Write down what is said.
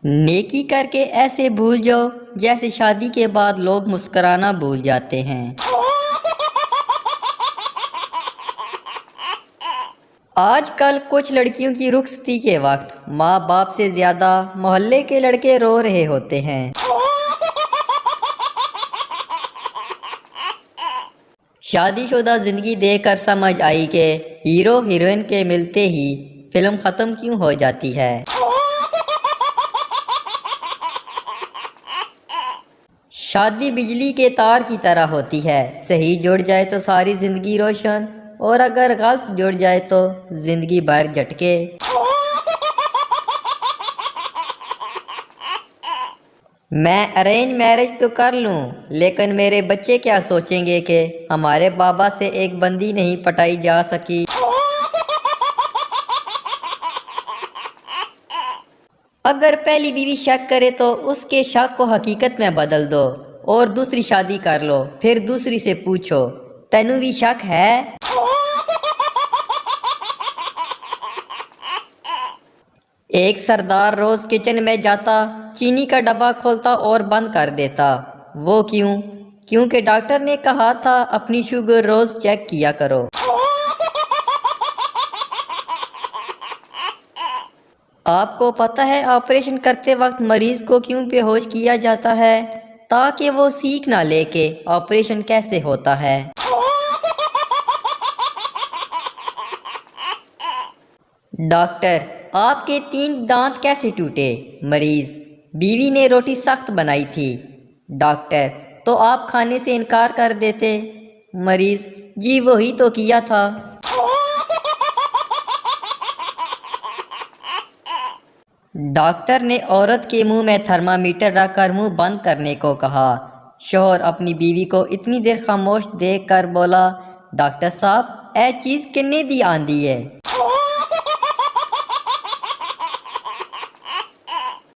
نیکی کر کے ایسے بھول جاؤ جیسے شادی کے بعد لوگ مسکرانا بھول جاتے ہیں۔ آج کل کچھ لڑکیوں کی رخصتی کے وقت ماں باپ سے زیادہ محلے کے لڑکے رو رہے ہوتے ہیں۔ شادی شدہ زندگی دیکھ کر سمجھ آئی کہ ہیرو ہیروئن کے ملتے ہی فلم ختم کیوں ہو جاتی ہے۔ شادی بجلی کے تار کی طرح ہوتی ہے، صحیح جڑ جائے تو ساری زندگی روشن، اور اگر غلط جڑ جائے تو زندگی بھر جھٹکے۔ میں ارینج میرج تو کر لوں، لیکن میرے بچے کیا سوچیں گے کہ ہمارے بابا سے ایک بندی نہیں پٹائی جا سکی۔ اگر پہلی بیوی شک کرے تو اس کے شک کو حقیقت میں بدل دو اور دوسری شادی کر لو، پھر دوسری سے پوچھو تینوں بھی شک ہے؟ ایک سردار روز کچن میں جاتا، چینی کا ڈبہ کھولتا اور بند کر دیتا۔ وہ کیوں؟ کیونکہ ڈاکٹر نے کہا تھا اپنی شوگر روز چیک کیا کرو۔ آپ کو پتہ ہے آپریشن کرتے وقت مریض کو کیوں بے ہوش کیا جاتا ہے؟ تاکہ وہ سیکھ نہ لے کہ آپریشن کیسے ہوتا ہے۔ ڈاکٹر: آپ کے 3 دانت کیسے ٹوٹے؟ مریض: بیوی نے روٹی سخت بنائی تھی۔ ڈاکٹر: تو آپ کھانے سے انکار کر دیتے؟ مریض: جی وہی تو کیا تھا۔ ڈاکٹر نے عورت کے منہ میں تھرمامیٹر رکھ کر منہ بند کرنے کو کہا۔ شوہر اپنی بیوی کو اتنی دیر خاموش دیکھ کر بولا، ڈاکٹر صاحب اے چیز کنے دی آندی ہے؟